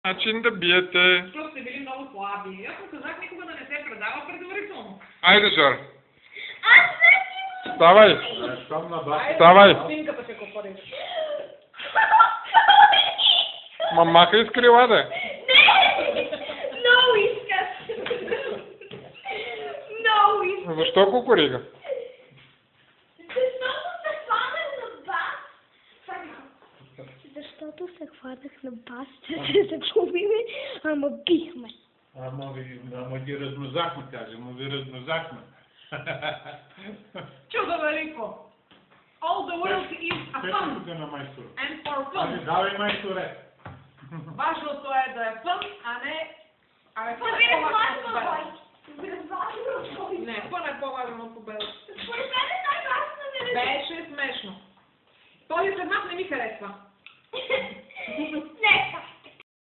Начин да биете. Защото сте били много слаби. Аз му казах никога да не се предава предварително. Айде, Жор. Ставай. Ставай. Спинката ще го париш. Ма махай с крила, да. Много искаш. Много искаш. Защо кукурига? Защото се хванах на бас, че се загубиме, ама бихме. Ама ги размножахме, кажем, ви размножахме. Чудо велико. All the world is a fun. Тук на майстор. And for fun. Давай, майсторе. Важното е да е фън, а не... Абе, фън е Победа по-важно от важно, победа. бой. Не, фън е по-важно от победа. Според мен е най-важно да не... Беше смешно. Този седмак не ми харесва.